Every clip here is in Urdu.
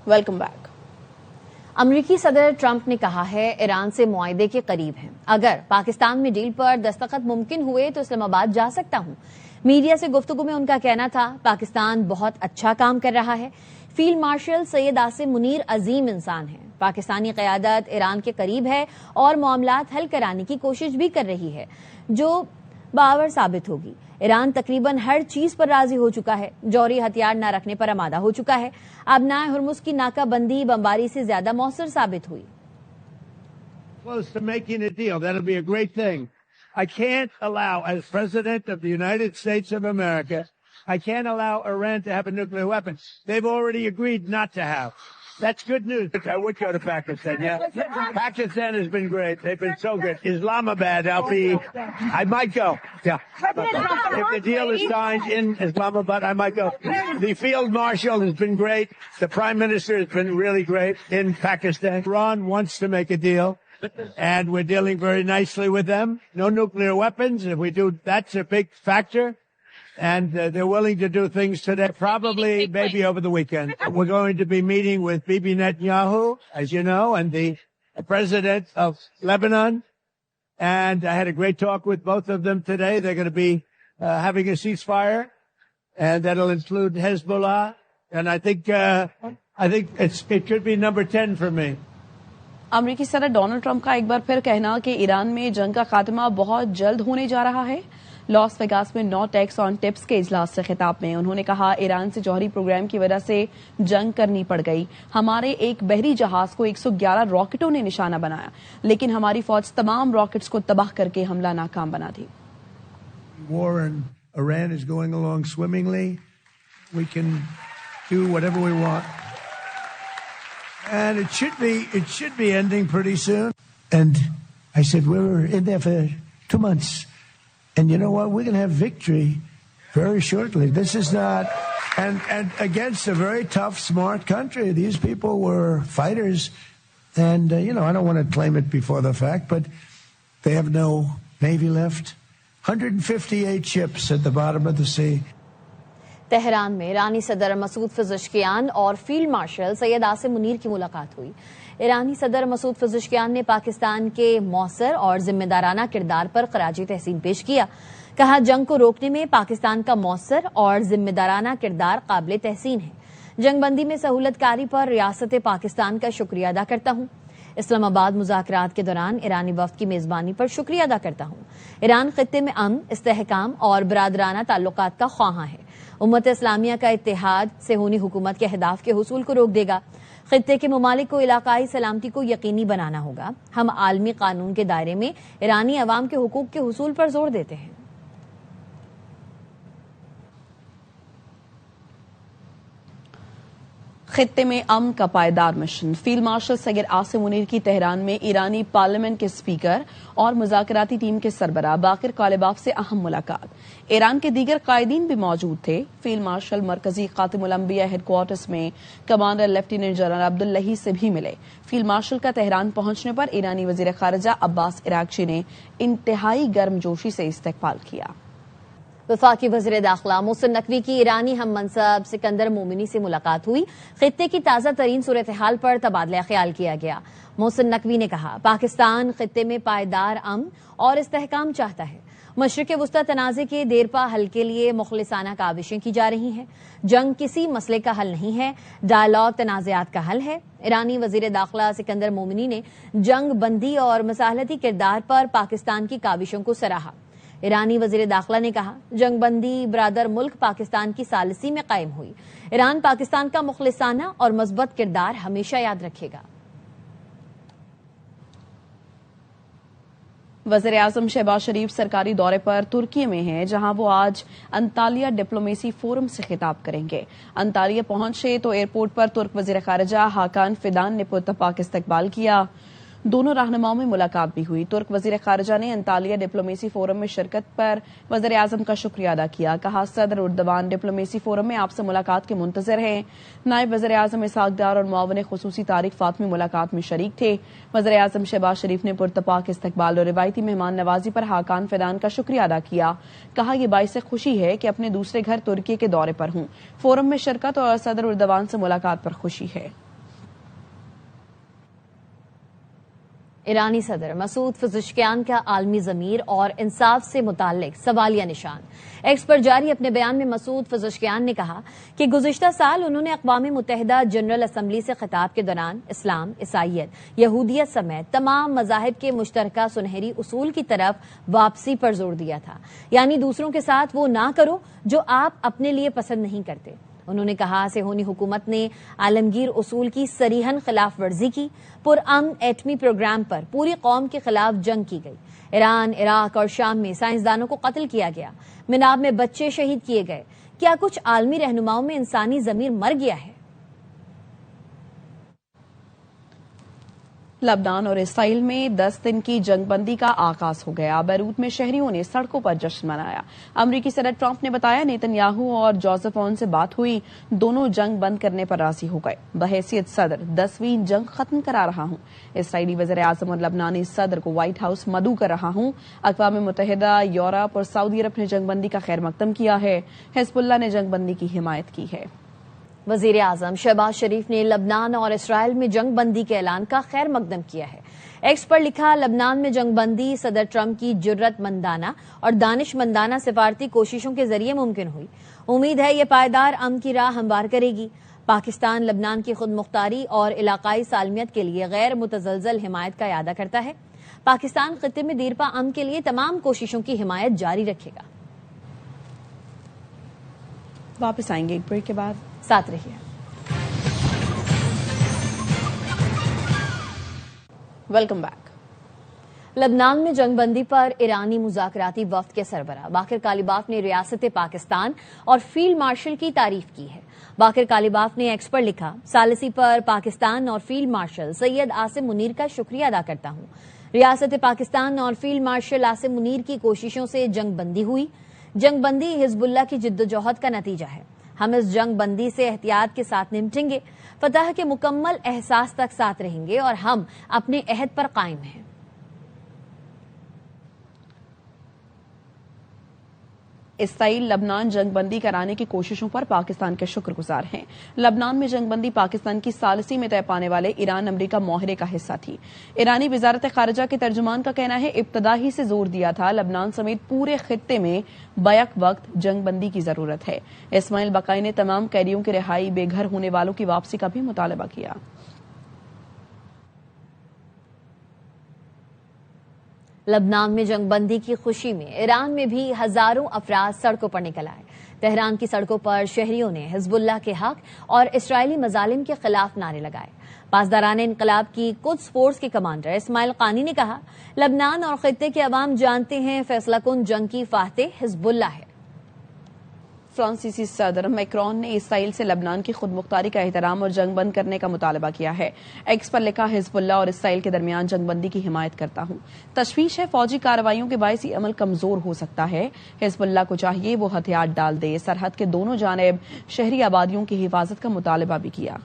Welcome back. امریکی صدر ٹرمپ نے کہا ہے ایران سے معاہدے کے قریب ہیں، اگر پاکستان میں ڈیل پر دستخط ممکن ہوئے تو اسلام آباد جا سکتا ہوں۔ میڈیا سے گفتگو میں ان کا کہنا تھا پاکستان بہت اچھا کام کر رہا ہے۔ فیلڈ مارشل سید عاصم منیر عظیم انسان ہیں، پاکستانی قیادت ایران کے قریب ہے اور معاملات حل کرانے کی کوشش بھی کر رہی ہے جو باور ثابت ہوگی۔ ایران تقریباً ہر چیز پر راضی ہو چکا ہے، جوہری ہتھیار نہ رکھنے پر آمادہ ہو چکا ہے۔ اب نہ ہرمز کی ناکہ بندی بمباری سے زیادہ مؤثر ثابت ہوئی۔ Close to making a deal. That'll be a great thing. I can't allow, as President of the United States of America, I can't allow Iran to have a nuclear weapon. They've already agreed not to have. That's good news. I would go to Pakistan, yeah. Pakistan has been great. They've been so good. Islamabad, I might go, yeah. If the deal is signed in Islamabad, I might go. The field marshal has been great. The prime minister has been really great in Pakistan. Iran wants to make a deal, and we're dealing very nicely with them. No nuclear weapons. If we do, that's a big factor. And they're willing to do things today, probably maybe over the weekend. We're going to be meeting with Bibi Netanyahu, as you know, and the president of Lebanon. And I had a great talk with both of them today. They're going to be having a ceasefire, and that'll include Hezbollah. And I think it could be number 10 for me. امریکی صدر ڈونلڈ ٹرمپ کا ایک بار پھر کہنا کہ ایران میں جنگ کا خاتمہ بہت جلد ہونے جا رہا ہے۔ لاس ویگاس میں نو ٹیکس آن ٹپس کے اجلاس سے خطاب میں انہوں نے کہا ایران سے جوہری پروگرام کی وجہ سے جنگ کرنی پڑ گئی۔ ہمارے ایک بحری جہاز کو 111 راکٹوں نے نشانہ بنایا، لیکن ہماری فوج تمام راکٹس کو تباہ کر کے حملہ ناکام بنا دی۔ War in Iran is going along swimmingly. We can do whatever we want. And it should be ending pretty soon. And I said, we were in there for 2 months. And you know what? We're going to have victory very shortly. This is not, and against a very tough, smart country. These people were fighters. And, I don't want to claim it before the fact, but they have no Navy left. 158 ships at the bottom of the sea. Tehran میں ایرانی صدر مسعود پزشکیان اور فیلڈ مارشل سید عاصم منیر کی ملاقات ہوئی۔ ایرانی صدر مسعود پزشکیان نے پاکستان کے مؤثر اور ذمہ دارانہ کردار پر خراج تحسین پیش کیا۔ کہا جنگ کو روکنے میں پاکستان کا مؤثر اور ذمہ دارانہ کردار قابل تحسین ہے۔ جنگ بندی میں سہولت کاری پر ریاست پاکستان کا شکریہ ادا کرتا ہوں۔ اسلام آباد مذاکرات کے دوران ایرانی وفد کی میزبانی پر شکریہ ادا کرتا ہوں۔ ایران خطے میں امن، استحکام اور برادرانہ تعلقات کا خواہاں ہے۔ امت اسلامیہ کا اتحاد صہیونی حکومت کے اہداف کے حصول کو روک دے گا۔ خطے کے ممالک کو علاقائی سلامتی کو یقینی بنانا ہوگا۔ ہم عالمی قانون کے دائرے میں ایرانی عوام کے حقوق کے حصول پر زور دیتے ہیں۔ خطے میں امن کا پائیدار mission. Field marshal Syed Asim Munir کی تہران میں ایرانی پارلیمنٹ کے اسپیکر اور مذاکراتی ٹیم کے سربراہ باقر کالباف سے اہم ملاقات۔ ایران کے دیگر قائدین بھی موجود تھے۔ فیلڈ مارشل مرکزی خاتم الانبیاء ہیڈ کوارٹرز میں کمانڈر لیفٹیننٹ جنرل عبداللہی سے بھی ملے۔ فیلڈ مارشل کا تہران پہنچنے پر ایرانی وزیر خارجہ عباس عراقچی نے انتہائی گرم جوشی سے استقبال کیا۔ وفاقی وزیر داخلہ محسن نقوی کی ایرانی ہم منصب سکندر مومنی سے ملاقات ہوئی۔ خطے کی تازہ ترین صورتحال پر تبادلہ خیال کیا گیا۔ محسن نقوی نے کہا پاکستان خطے میں پائیدار امن اور استحکام چاہتا ہے۔ مشرق وسطی تنازع کے دیرپا حل کے لیے مخلصانہ کاوشیں کی جا رہی ہیں۔ جنگ کسی مسئلے کا حل نہیں ہے، ڈائیلاگ تنازعات کا حل ہے۔ ایرانی وزیر داخلہ سکندر مومنی نے جنگ بندی اور مصالحتی کردار پر پاکستان کی کاوشوں کو سراہا۔ ایرانی وزیر داخلہ نے کہا جنگ بندی برادر ملک پاکستان کی ثالثی میں قائم ہوئی۔ ایران پاکستان کا مخلصانہ اور مثبت کردار ہمیشہ یاد رکھے گا۔ وزیر اعظم شہباز شریف سرکاری دورے پر ترکی میں ہیں، جہاں وہ آج انطالیہ ڈپلومیسی فورم سے خطاب کریں گے۔ انطالیہ پہنچے تو ایئرپورٹ پر ترک وزیر خارجہ حاکان فیدان نے پرتپاک استقبال کیا۔ دونوں رہنماؤں میں ملاقات بھی ہوئی۔ ترک وزیر خارجہ نے انطالیہ ڈپلومیسی فورم میں شرکت پر وزیر اعظم کا شکریہ ادا کیا۔ کہا صدر اردوان ڈپلومیسی فورم میں آپ سے ملاقات کے منتظر ہیں۔ نائب وزیر اعظم اسحاق ڈار اور معاون خصوصی طارق فاطمی ملاقات میں شریک تھے۔ وزیر اعظم شہباز شریف نے پرتپاک استقبال اور روایتی مہمان نوازی پر حاکان فیدان کا شکریہ ادا کیا۔ کہا یہ باعث خوشی ہے کہ اپنے دوسرے گھر ترکی کے دورے پر ہوں۔ فورم میں شرکت اور صدر اردوان سے ملاقات پر خوشی ہے۔ ایرانی صدر مسعود پزشکیان کا عالمی ضمیر اور انصاف سے متعلق سوالیہ نشان۔ ایکس پر جاری اپنے بیان میں مسعود پزشکیان نے کہا کہ گزشتہ سال انہوں نے اقوام متحدہ جنرل اسمبلی سے خطاب کے دوران اسلام، عیسائیت، یہودیت سمیت تمام مذاہب کے مشترکہ سنہری اصول کی طرف واپسی پر زور دیا تھا، یعنی دوسروں کے ساتھ وہ نہ کرو جو آپ اپنے لیے پسند نہیں کرتے۔ انہوں نے کہا صہیونی حکومت نے عالمگیر اصول کی صریحاً خلاف ورزی کی، پرامن ایٹمی پروگرام پر پوری قوم کے خلاف جنگ کی گئی، ایران، عراق اور شام میں سائنسدانوں کو قتل کیا گیا، مناب میں بچے شہید کیے گئے۔ کیا کچھ عالمی رہنماؤں میں انسانی ضمیر مر گیا ہے؟ لبنان اور اسرائیل میں 10 دن کی جنگ بندی کا آغاز ہو گیا۔ بیروت میں شہریوں نے سڑکوں پر جشن منایا۔ امریکی صدر ٹرمپ نے بتایا نیتن یاہو اور جوزف اون سے بات ہوئی، دونوں جنگ بند کرنے پر راضی ہو گئے۔ بحیثیت صدر 10ویں جنگ ختم کرا رہا ہوں، اسرائیلی وزیر اعظم اور لبنانی صدر کو وائٹ ہاؤس مدعو کر رہا ہوں۔ اقوام متحدہ، یورپ اور سعودی عرب نے جنگ بندی کا خیر مقدم کیا ہے۔ حزب اللہ نے جنگ بندی کی حمایت کی ہے۔ وزیر اعظم شہباز شریف نے لبنان اور اسرائیل میں جنگ بندی کے اعلان کا خیر مقدم کیا ہے۔ ایکس پر لکھا، لبنان میں جنگ بندی صدر ٹرمپ کی جرأت مندانہ اور دانش مندانہ سفارتی کوششوں کے ذریعے ممکن ہوئی۔ امید ہے یہ پائیدار امن کی راہ ہموار کرے گی۔ پاکستان لبنان کی خود مختاری اور علاقائی سالمیت کے لیے غیر متزلزل حمایت کا اعادہ کرتا ہے۔ پاکستان خطے میں دیرپا امن کے لیے تمام کوششوں کی حمایت جاری رکھے گا۔ واپس آئیں گے ایک بریک کے بعد، ساتھ رہیے۔ Welcome back. لبنان میں جنگ بندی پر ایرانی مذاکراتی وفد کے سربراہ باقر کالیباف نے ریاست پاکستان اور فیلڈ مارشل کی تعریف کی ہے۔ باقر کالیباف نے ایکس پر لکھا، ثالثی پر پاکستان اور فیلڈ مارشل سید عاصم منیر کا شکریہ ادا کرتا ہوں۔ ریاست پاکستان اور فیلڈ مارشل عاصم منیر کی کوششوں سے جنگ بندی ہوئی۔ جنگ بندی حزب اللہ کی جدوجہد کا نتیجہ ہے۔ ہم اس جنگ بندی سے احتیاط کے ساتھ نمٹیں گے، فتح کے مکمل احساس تک ساتھ رہیں گے اور ہم اپنے عہد پر قائم ہیں۔ اسرائیل لبنان جنگ بندی کرانے کی کوششوں پر پاکستان کے شکر گزار ہیں۔ لبنان میں جنگ بندی پاکستان کی ثالثی میں طے پانے والے ایران امریکہ معاہدے کا حصہ تھی۔ ایرانی وزارت خارجہ کے ترجمان کا کہنا ہے ابتدا ہی سے زور دیا تھا لبنان سمیت پورے خطے میں بیک وقت جنگ بندی کی ضرورت ہے۔ اسماعیل بقائی نے تمام قیدیوں کی رہائی، بے گھر ہونے والوں کی واپسی کا بھی مطالبہ کیا۔ لبنان میں جنگ بندی کی خوشی میں ایران میں بھی ہزاروں افراد سڑکوں پر نکل آئے۔ تہران کی سڑکوں پر شہریوں نے حزب اللہ کے حق اور اسرائیلی مظالم کے خلاف نعرے لگائے۔ پاسداران انقلاب کی قدس فورس کے کمانڈر اسماعیل قانی نے کہا، لبنان اور خطے کے عوام جانتے ہیں فیصلہ کن جنگ کی فاتح حزب اللہ ہے۔ فرانسیسی صدر میکرون نے اسرائیل سے لبنان کی خود مختاری کا احترام اور جنگ بند کرنے کا مطالبہ کیا ہے۔ ایکس پر لکھا، حزب اللہ اور اسرائیل کے درمیان جنگ بندی کی حمایت کرتا ہوں۔ تشویش ہے فوجی کارروائیوں کے باعث عمل کمزور ہو سکتا ہے۔ حزب اللہ کو چاہیے وہ ہتھیار ڈال دے۔ سرحد کے دونوں جانب شہری آبادیوں کی حفاظت کا مطالبہ بھی کیا۔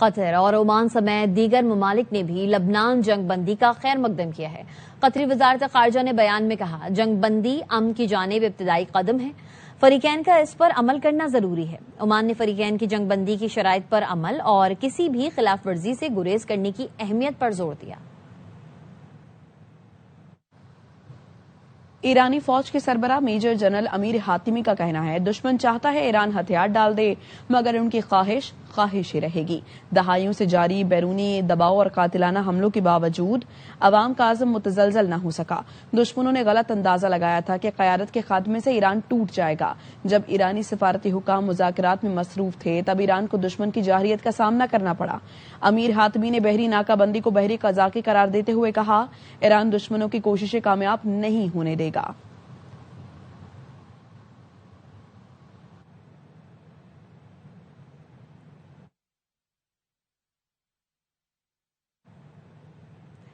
قطر اور عمان سمیت دیگر ممالک نے بھی لبنان جنگ بندی کا خیر مقدم کیا ہے۔ قطری وزارت خارجہ نے بیان میں کہا، جنگ بندی امن کی جانب ابتدائی قدم ہے، فریقین کا اس پر عمل کرنا ضروری ہے۔ عمان نے فریقین کی جنگ بندی کی شرائط پر عمل اور کسی بھی خلاف ورزی سے گریز کرنے کی اہمیت پر زور دیا۔ ایرانی فوج کے سربراہ میجر جنرل امیر حاتمی کا کہنا ہے، دشمن چاہتا ہے ایران ہتھیار ڈال دے مگر ان کی خواہش ہی رہے گی۔ دہائیوں سے جاری بیرونی دباؤ اور قاتلانہ حملوں کے باوجود عوام کا عزم متزلزل نہ ہو سکا۔ دشمنوں نے غلط اندازہ لگایا تھا کہ قیادت کے خاتمے سے ایران ٹوٹ جائے گا۔ جب ایرانی سفارتی حکام مذاکرات میں مصروف تھے تب ایران کو دشمن کی جارحیت کا سامنا کرنا پڑا۔ امیر حاتمی نے بحری ناکہ بندی کو بحری قزاقی قرار دیتے ہوئے کہا، ایران دشمنوں کی کوششیں کامیاب نہیں ہونے دے گا۔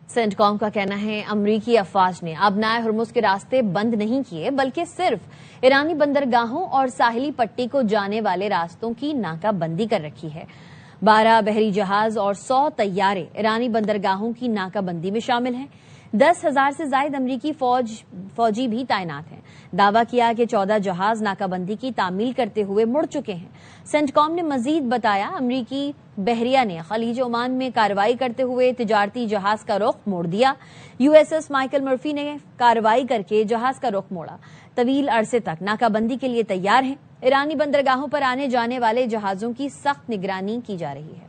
سینٹ کام کا کہنا ہے، امریکی افواج نے آبنائے ہرمز کے راستے بند نہیں کیے بلکہ صرف ایرانی بندرگاہوں اور ساحلی پٹی کو جانے والے راستوں کی ناکہ بندی کر رکھی ہے۔ 12 بحری جہاز اور 100 طیارے ایرانی بندرگاہوں کی ناکہ بندی میں شامل ہیں۔ 10,000 سے زائد امریکی فوجی بھی تعینات ہیں. دعویٰ کیا کہ 14 جہاز ناکہ بندی کی تعمیل کرتے ہوئے مڑ چکے ہیں. سینٹکام نے مزید بتایا امریکی بحریہ نے خلیج عمان میں کارروائی کرتے ہوئے تجارتی جہاز کا رخ موڑ دیا. USS مائیکل مرفی نے کارروائی کر کے جہاز کا رخ موڑا. طویل عرصے تک ناکہ بندی کے لیے تیار ہیں. ایرانی بندرگاہوں پر آنے جانے والے جہازوں کی سخت نگرانی کی جا رہی ہے.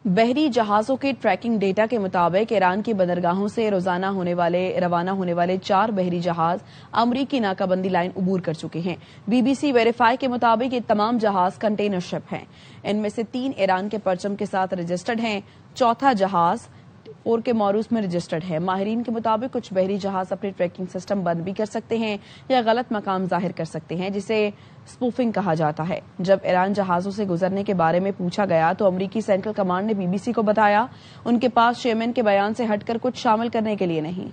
بحری جہازوں کے ٹریکنگ ڈیٹا کے مطابق ایران کی بندرگاہوں سے روزانہ روانہ ہونے والے 4 بحری جہاز امریکی ناکہ بندی لائن عبور کر چکے ہیں. BBC ویریفائی کے مطابق یہ تمام جہاز کنٹینر شپ ہیں. ان میں سے 3 ایران کے پرچم کے ساتھ رجسٹرڈ ہیں. چوتھا جہاز 4 کے موروث میں رجسٹرڈ ہے. ماہرین کے مطابق کچھ بحری جہاز اپنے ٹریکنگ سسٹم بند بھی کر سکتے ہیں یا غلط مقام ظاہر کر سکتے ہیں جسے اسپوفنگ کہا جاتا ہے. جب ایران جہازوں سے گزرنے کے بارے میں پوچھا گیا تو امریکی سینٹرل کمانڈ نے BBC کو بتایا ان کے پاس چیئرمین کے بیان سے ہٹ کر کچھ شامل کرنے کے لیے نہیں.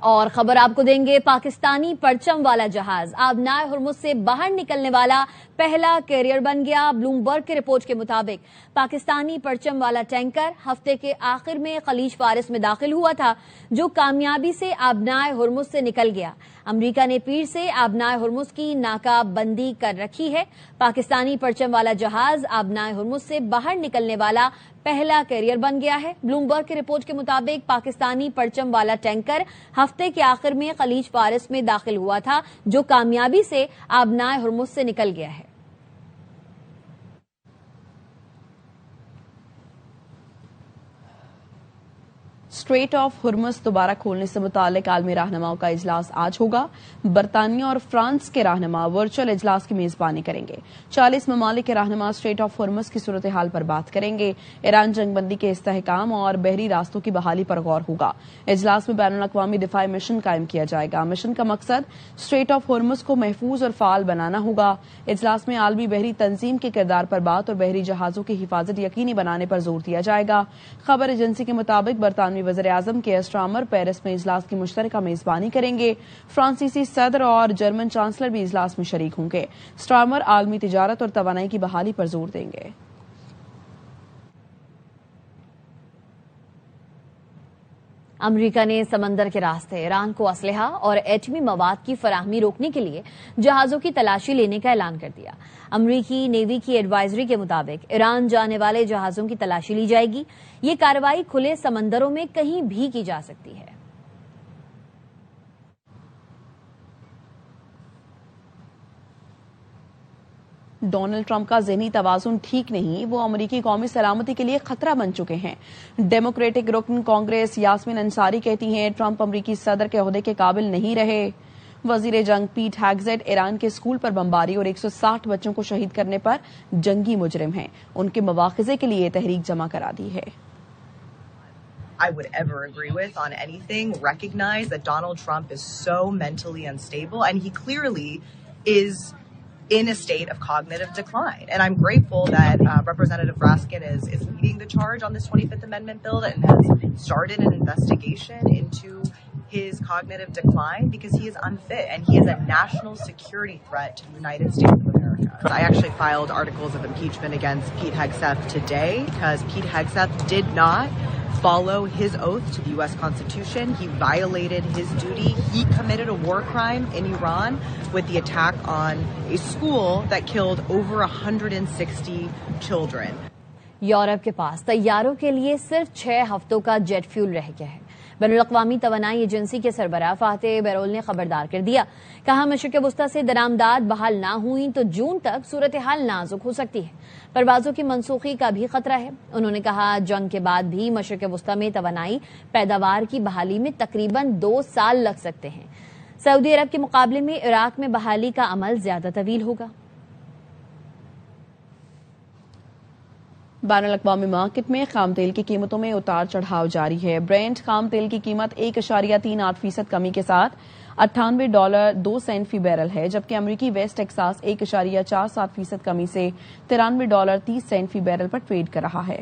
اور خبر آپ کو دیں گے، پاکستانی پرچم والا جہاز آبنائے ہرمز سے باہر نکلنے والا پہلا کیریئر بن گیا. بلومبرگ کے رپورٹ کے مطابق پاکستانی پرچم والا ٹینکر ہفتے کے آخر میں خلیج فارس میں داخل ہوا تھا جو کامیابی سے آبنائے ہرمز سے نکل گیا. امریکہ نے پیر سے آبنائے ہرمز کی ناکہ بندی کر رکھی ہے. پاکستانی پرچم والا جہاز آبنائے ہرمز سے باہر نکلنے والا پہلا کیریئر بن گیا ہے. بلومبرگ کے رپورٹ کے مطابق پاکستانی پرچم والا ٹینکر ہفتے کے آخر میں خلیج فارس میں داخل ہوا تھا جو کامیابی سے آبنائے ہرمز سے نکل گیا ہے. اسٹریٹ آف ہرمز دوبارہ کھولنے سے متعلق عالمی رہنماؤں کا اجلاس آج ہوگا. برطانیہ اور فرانس کے رہنما ورچوئل اجلاس کی میزبانی کریں گے. 40 ممالک کے رہنما اسٹریٹ آف ہرمز کی صورتحال پر بات کریں گے. ایران جنگ بندی کے استحکام اور بحری راستوں کی بحالی پر غور ہوگا. اجلاس میں بین الاقوامی دفاعی مشن قائم کیا جائے گا. مشن کا مقصد اسٹریٹ آف ہرمز کو محفوظ اور فعال بنانا ہوگا. اجلاس میں عالمی بحری تنظیم کے کردار پر بات اور بحری جہازوں کی حفاظت یقینی بنانے پر زور دیا جائے گا. خبر ایجنسی کے مطابق برطانوی وزیر اعظم کیئر اسٹارمر پیرس میں اجلاس کی مشترکہ میزبانی کریں گے. فرانسیسی صدر اور جرمن چانسلر بھی اجلاس میں شریک ہوں گے. اسٹارمر عالمی تجارت اور توانائی کی بحالی پر زور دیں گے. امریکہ نے سمندر کے راستے ایران کو اسلحہ اور ایٹمی مواد کی فراہمی روکنے کے لیے جہازوں کی تلاشی لینے کا اعلان کر دیا. امریکی نیوی کی ایڈوائزری کے مطابق ایران جانے والے جہازوں کی تلاشی لی جائے گی. یہ کارروائی کھلے سمندروں میں کہیں بھی کی جا سکتی ہے. ڈونلڈ ٹرمپ کا ذہنی توازن ٹھیک نہیں، وہ امریکی قومی سلامتی کے لیے خطرہ بن چکے ہیں. ڈیموکریٹک رکن کانگریس یاسمین انصاری کہتی ہیں ٹرمپ امریکی صدر کے عہدے کے قابل نہیں رہے. وزیر جنگ پیٹ ہیگزیٹ ایران کے اسکول پر بمباری اور 160 بچوں کو شہید کرنے پر جنگی مجرم ہیں. ان کے مواخذے کے لیے تحریک جمع کرا دی ہے. I would ever agree with on anything, recognize that Donald Trump is so mentally unstable and he clearly is in a state of cognitive decline. And I'm grateful that Representative Raskin is leading the charge on this 25th Amendment bill and has started an investigation into his cognitive decline because he is unfit and he is a national security threat to the United States of America. I actually filed articles of impeachment against Pete Hegseth today because Pete Hegseth did not follow his oath to the U.S. Constitution. He violated his duty. He committed a war crime in Iran with the attack on a school that killed over 160 children. Europe کے پاس طیاروں کے لیے صرف 6 ہفتوں کا جیٹ فیول رہ گیا ہے. بین الاقوامی توانائی ایجنسی کے سربراہ فاتح بیرول نے خبردار کر دیا. کہا مشرق وسطی سے درآمدات بحال نہ ہوئیں تو جون تک صورتحال نازک ہو سکتی ہے. پروازوں کی منسوخی کا بھی خطرہ ہے. انہوں نے کہا جنگ کے بعد بھی مشرق وسطی میں توانائی پیداوار کی بحالی میں تقریباً 2 سال لگ سکتے ہیں. سعودی عرب کے مقابلے میں عراق میں بحالی کا عمل زیادہ طویل ہوگا. بین الاقوامی مارکیٹ میں خام تیل کی قیمتوں میں اتار چڑھاؤ جاری ہے. برینٹ خام تیل کی قیمت 1.38% کمی کے ساتھ $98.02 فی بیرل ہے، جبکہ امریکی ویسٹ ٹیکساس 1.47% کمی سے $93.30 فی بیرل پر ٹریڈ کر رہا ہے.